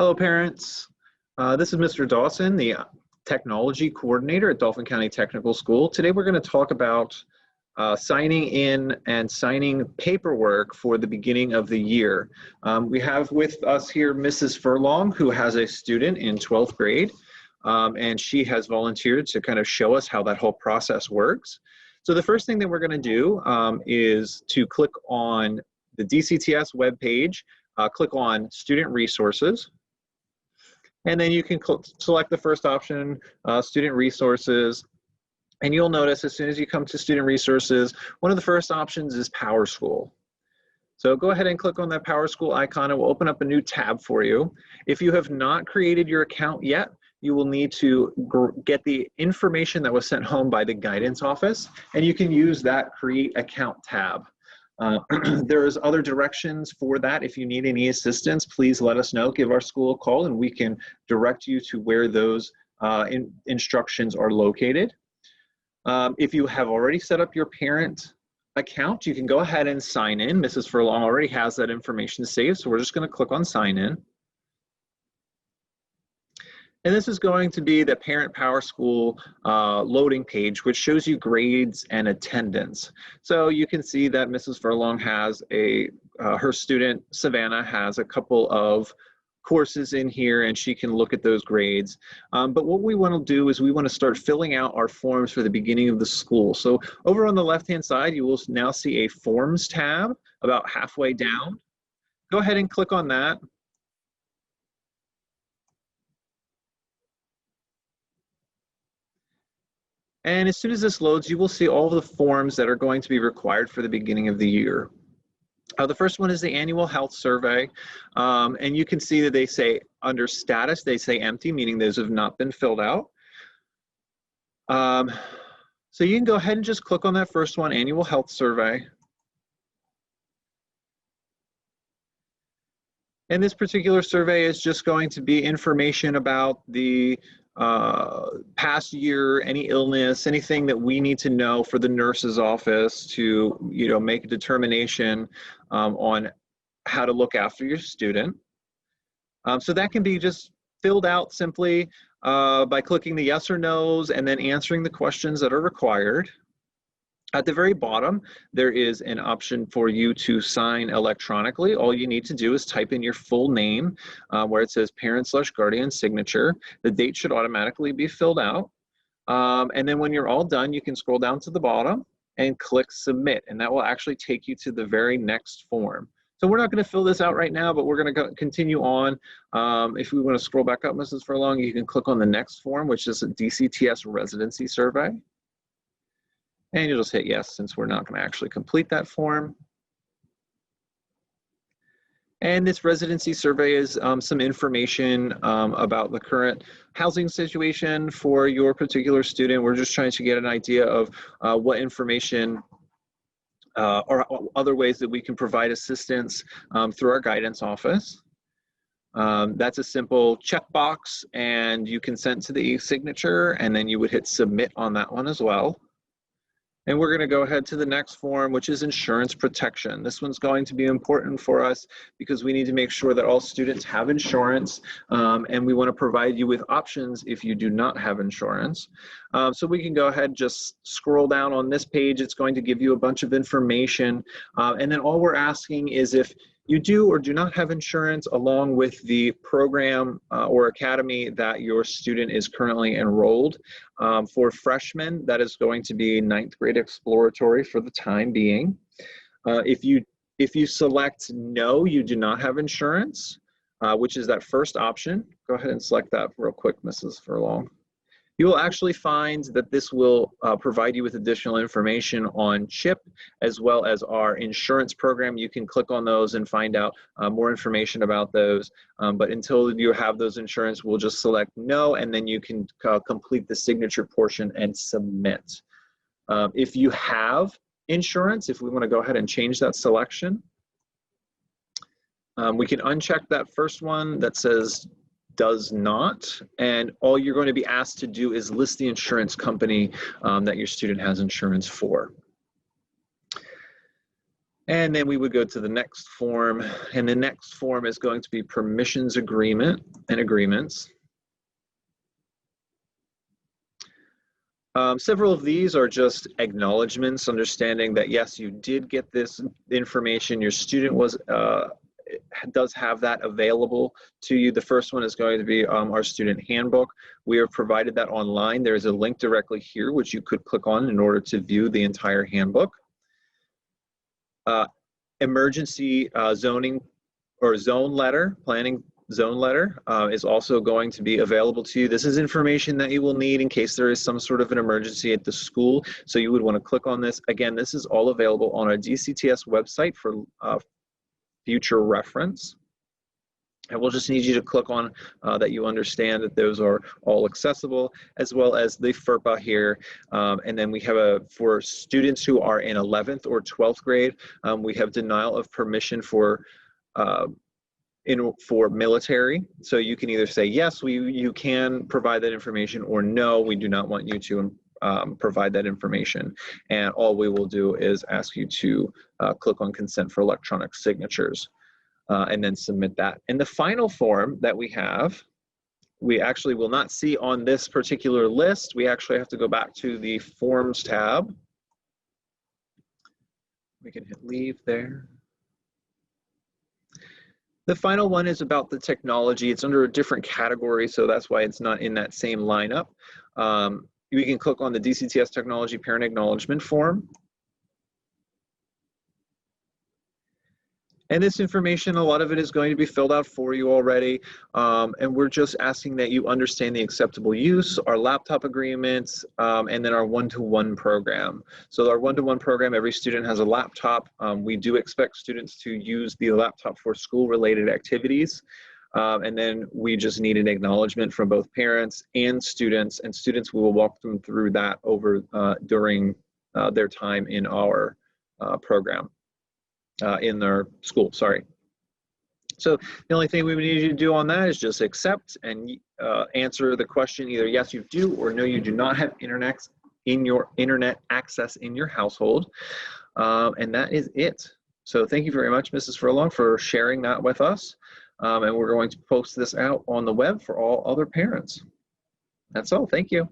Hello, parents. This is Mr. Dawson, the technology coordinator at Dauphin County Technical School. Today we're going to talk about signing in and signing paperwork for the beginning of the year. We have with us here Mrs. Furlong, who has a student in 12th grade, and she has volunteered to kind of show us how that whole process works. So the first thing that we're going to do is to click on the DCTS webpage, click on Student Resources. And then you can select the first option, Student Resources. And you'll notice as soon as you come to Student Resources, one of the first options is PowerSchool. So go ahead and click on that PowerSchool icon. It will open up a new tab for you. If you have not created your account yet, you will need to get the information that was sent home by the guidance office, and you can use that Create Account tab. There's other directions for that. If you need any assistance, please let us know. Give our school a call and we can direct you to where those instructions are located. If you have already set up your parent account, you can go ahead and sign in. Mrs. Furlong already has that information saved, so we're just going to click on Sign In. And this is going to be the Parent PowerSchool loading page, which shows you grades and attendance. So you can see that Mrs. Furlong has her student, Savannah, has a couple of courses in here, and she can look at those grades. But what we want to do is we want to start filling out our forms for the beginning of the school. So over on the left-hand side, you will now see a Forms tab about halfway down. Go ahead and click on that. And as soon as this loads, you will see all of the forms that are going to be required for the beginning of the year. The first one is the annual health survey. And you can see that they say under status, they say empty, meaning those have not been filled out. So you can go ahead and just click on that first one, annual health survey. And this particular survey is just going to be information about the past year, any illness, anything that we need to know for the nurse's office to, make a determination on how to look after your student. So that can be just filled out simply by clicking the yes or no's and then answering the questions that are required. At the very bottom, there is an option for you to sign electronically. All you need to do is type in your full name where it says parent/guardian signature. The date should automatically be filled out. And then when you're all done, you can scroll down to the bottom and click submit, and that will actually take you to the very next form. So we're not going to fill this out right now, but we're going to continue on. If we want to scroll back up, Mrs. Furlong, you can click on the next form, which is a DCTS Residency Survey. And you'll just hit yes, since we're not going to actually complete that form. And this residency survey is some information about the current housing situation for your particular student. We're just trying to get an idea of what information or other ways that we can provide assistance through our guidance office. That's a simple checkbox, and you consent to the e-signature, and then you would hit submit on that one as well. And we're going to go ahead to the next form, which is insurance protection. This one's going to be important for us because we need to make sure that all students have insurance, and we want to provide you with options if you do not have insurance. So we can go ahead and just scroll down on this page. It's going to give you a bunch of information. And then all we're asking is if you do or do not have insurance, along with the program or academy that your student is currently enrolled. For freshmen, that is going to be 9th grade exploratory for the time being. If you select no, you do not have insurance, which is that first option, go ahead and select that real quick, Mrs. Furlong. You will actually find that this will provide you with additional information on CHIP as well as our insurance program. You can click on those and find out more information about those. But until you have those insurance, we'll just select no, and then you can complete the signature portion and submit. If you have insurance, if we want to go ahead and change that selection, we can uncheck that first one that says does not, and all you're going to be asked to do is list the insurance company that your student has insurance for. And then we would go to the next form, and the next form is going to be permissions agreement and agreements. Several of these are just acknowledgements, understanding that yes, you did get this information, your student does have that available to you. The first one is going to be our student handbook. We have provided that online. There is a link directly here which you could click on in order to view the entire handbook. Emergency zoning or zone letter, planning zone letter is also going to be available to you. This is information that you will need in case there is some sort of an emergency at the school. So you would want to click on this. Again, this is all available on our DCTS website for future reference. And we'll just need you to click on that you understand that those are all accessible, as well as the FERPA here. And then we have for students who are in 11th or 12th grade, we have denial of permission for military. So you can either say, yes, you can provide that information, or no, we do not want you to provide that information. And all we will do is ask you to click on consent for electronic signatures. And then submit that. And the final form that we have, we actually will not see on this particular list. We actually have to go back to the Forms tab. We can hit leave there. The final one is about the technology. It's under a different category, so that's why it's not in that same lineup. You can click on the DCTS Technology Parent Acknowledgement form. And this information, a lot of it is going to be filled out for you already. And we're just asking that you understand the acceptable use, our laptop agreements, and then our one-to-one program. So our one-to-one program, every student has a laptop. We do expect students to use the laptop for school-related activities. And then we just need an acknowledgement from both parents and students. And students, we will walk them through that over during their time in our program. In their school, sorry. So the only thing we would need you to do on that is just accept and answer the question either yes you do or no you do not have internet access in your household, and that is it. So thank you very much, Mrs. Furlong, for sharing that with us, and we're going to post this out on the web for all other parents. That's all. Thank you.